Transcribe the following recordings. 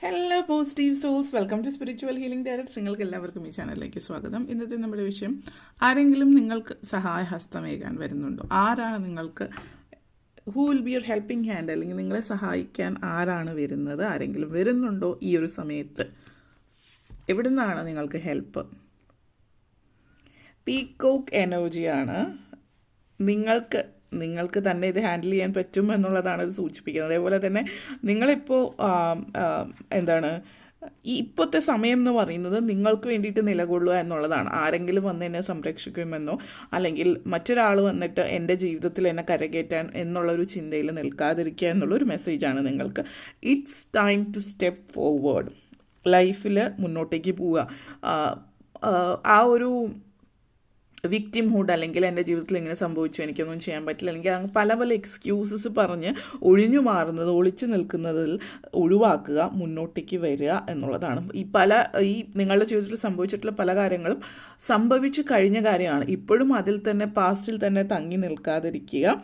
Hello positive souls, welcome to spiritual healing directs. നിങ്ങൾക്ക് എല്ലാവർക്കും ഈ ചാനലിലേക്ക് സ്വാഗതം. ഇന്നത്തെ നമ്മുടെ വിഷയം, ആരെങ്കിലും നിങ്ങൾക്ക് സഹായഹസ്തമേകാൻ വരുന്നുണ്ടോ? ആരാണ് നിങ്ങൾക്ക്, who will be your helping hand, അല്ലെങ്കിൽ നിങ്ങളെ സഹായിക്കാൻ ആരാണ് വരുന്നത്? ആരെങ്കിലും വരുന്നുണ്ടോ ഈ ഒരു സമയത്ത്? എവിടെ നിന്നാണ് നിങ്ങൾക്ക് ഹെൽപ്പ്? പീക്കോക്ക് എനർജിയാണ്. നിങ്ങൾക്ക് തന്നെ ഇത് ഹാൻഡിൽ ചെയ്യാൻ പറ്റും എന്നുള്ളതാണ് ഇത് സൂചിപ്പിക്കുന്നത്. അതേപോലെ തന്നെ നിങ്ങളിപ്പോൾ ഇപ്പോഴത്തെ സമയം എന്ന് പറയുന്നത് നിങ്ങൾക്ക് വേണ്ടിയിട്ട് നിലകൊള്ളുക എന്നുള്ളതാണ്. ആരെങ്കിലും വന്ന് എന്നെ സംരക്ഷിക്കുമെന്നോ അല്ലെങ്കിൽ മറ്റൊരാൾ വന്നിട്ട് എൻ്റെ ജീവിതത്തിൽ എന്നെ കരകയറ്റാൻ എന്നുള്ളൊരു ചിന്തയിൽ നിൽക്കാതിരിക്കുക എന്നുള്ളൊരു മെസ്സേജാണ് നിങ്ങൾക്ക്. It's time to step forward. ലൈഫിൽ മുന്നോട്ടേക്ക് പോവുക. ആ ഒരു വിക്ടിംഹുഡ്, അല്ലെങ്കിൽ എൻ്റെ ജീവിതത്തിൽ ഇങ്ങനെ സംഭവിച്ചു, എനിക്കൊന്നും ചെയ്യാൻ പറ്റില്ല, അല്ലെങ്കിൽ പല പല എക്സ്ക്യൂസസ് പറഞ്ഞ് ഒഴിഞ്ഞു മാറുന്നത്, ഒളിച്ചു നിൽക്കുന്നതിൽ ഒഴിവാക്കുക, മുന്നോട്ടേക്ക് വരിക എന്നുള്ളതാണ്. ഈ നിങ്ങളുടെ ജീവിതത്തിൽ സംഭവിച്ചിട്ടുള്ള പല കാര്യങ്ങളും സംഭവിച്ചു കഴിഞ്ഞ കാര്യമാണ്. ഇപ്പോഴും അതിൽ തന്നെ, പാസ്റ്റിൽ തന്നെ തങ്ങി നിൽക്കാതിരിക്കുക.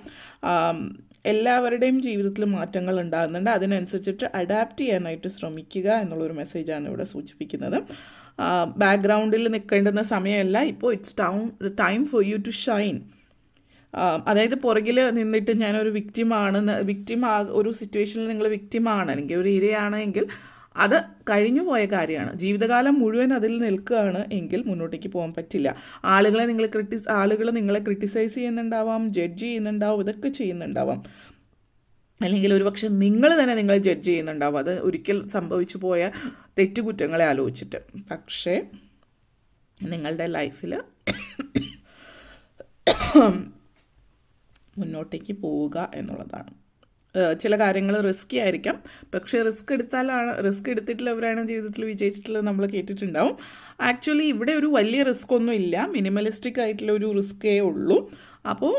എല്ലാവരുടെയും ജീവിതത്തിൽ മാറ്റങ്ങൾ ഉണ്ടാകുന്നുണ്ട്. അതിനനുസരിച്ചിട്ട് അഡാപ്റ്റ് ചെയ്യാനായിട്ട് ശ്രമിക്കുക എന്നുള്ളൊരു മെസ്സേജാണ് ഇവിടെ സൂചിപ്പിക്കുന്നത്. ബാക്ക്ഗ്രൗണ്ടിൽ നിൽക്കേണ്ടുന്ന സമയമല്ല ഇപ്പോൾ. It's time for you to shine. അതായത് പുറകിൽ നിന്നിട്ട് ഞാനൊരു ഒരു സിറ്റുവേഷനിൽ നിങ്ങൾ വിക്റ്റിമാണ്, അല്ലെങ്കിൽ ഒരു ഇരയാണെങ്കിൽ അത് കഴിഞ്ഞു പോയ കാര്യമാണ്. ജീവിതകാലം മുഴുവൻ അതിൽ നിൽക്കുകയാണ് എങ്കിൽ മുന്നോട്ടേക്ക് പോകാൻ പറ്റില്ല. ആളുകൾ നിങ്ങളെ ക്രിട്ടിസൈസ് ചെയ്യുന്നുണ്ടാവാം, ജഡ്ജ് ചെയ്യുന്നുണ്ടാവും, ഇതൊക്കെ ചെയ്യുന്നുണ്ടാവാം. അല്ലെങ്കിൽ ഒരുപക്ഷെ നിങ്ങൾ തന്നെ നിങ്ങളെ ജഡ്ജ് ചെയ്യുന്നുണ്ടാവും, അത് ഒരിക്കൽ സംഭവിച്ചു പോയ തെറ്റുകുറ്റങ്ങളെ ആലോചിച്ചിട്ട്. പക്ഷേ നിങ്ങളുടെ ലൈഫിൽ മുന്നോട്ടേക്ക് പോവുക എന്നുള്ളതാണ്. ചില കാര്യങ്ങൾ റിസ്കി ആയിരിക്കാം, പക്ഷേ റിസ്ക് എടുത്തിട്ടുള്ളവരാണ് ജീവിതത്തിൽ വിജയിച്ചിട്ടുള്ളത് നമ്മൾ കേട്ടിട്ടുണ്ടാവും. ആക്ച്വലി ഇവിടെ ഒരു വലിയ റിസ്ക് ഒന്നും ഇല്ല, മിനിമലിസ്റ്റിക് ആയിട്ടുള്ള ഒരു റിസ്ക്കേ ഉള്ളൂ. അപ്പോൾ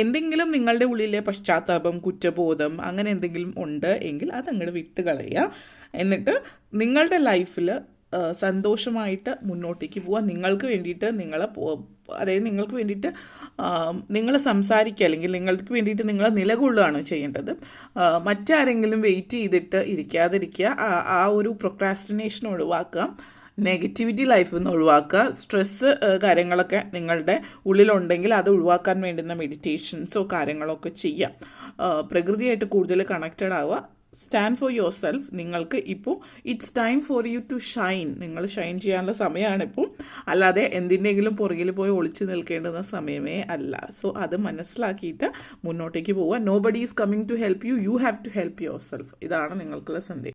എന്തെങ്കിലും നിങ്ങളുടെ ഉള്ളിലെ പശ്ചാത്താപം, കുറ്റബോധം, അങ്ങനെ എന്തെങ്കിലും ഉണ്ട് എങ്കിൽ അതങ്ങോട്ട് വിട്ട് കളയുക. എന്നിട്ട് നിങ്ങളുടെ ലൈഫിൽ സന്തോഷമായിട്ട് മുന്നോട്ടേക്ക് പോവുക. നിങ്ങൾക്ക് വേണ്ടിയിട്ട് നിങ്ങൾ സംസാരിക്കുക, അല്ലെങ്കിൽ നിങ്ങൾക്ക് വേണ്ടിയിട്ട് നിങ്ങൾ നിലകൊള്ളുകയാണ് ചെയ്യേണ്ടത്. മറ്റാരെങ്കിലും വെയിറ്റ് ചെയ്തിട്ട് ഇരിക്കാതിരിക്കുക. ആ ഒരു പ്രൊക്രാസ്റ്റിനേഷൻ ഒഴിവാക്കുക. നെഗറ്റിവിറ്റി ലൈഫിൽ നിന്ന് ഒഴിവാക്കുക. സ്ട്രെസ്സ് കാര്യങ്ങളൊക്കെ നിങ്ങളുടെ ഉള്ളിലുണ്ടെങ്കിൽ അത് ഒഴിവാക്കാൻ വേണ്ടുന്ന മെഡിറ്റേഷൻസോ കാര്യങ്ങളൊക്കെ ചെയ്യാം. പ്രകൃതിയായിട്ട് കൂടുതൽ കണക്റ്റഡ് ആവുക. Stand for yourself. നിങ്ങൾക്ക് ഇപ്പോൾ it's time for you to shine. നിങ്ങൾ ഷൈൻ ചെയ്യാനുള്ള സമയമാണിപ്പോൾ, അല്ലാതെ എന്തിൻ്റെങ്കിലും പുറകിൽ പോയി ഒളിച്ചു നിൽക്കേണ്ടുന്ന സമയമേ അല്ല. സോ അത് മനസ്സിലാക്കിയിട്ട് മുന്നോട്ടേക്ക് പോവുക. Nobody is coming to help you, you have to help yourself. ഇതാണ് നിങ്ങൾക്കുള്ള സന്ദേശം.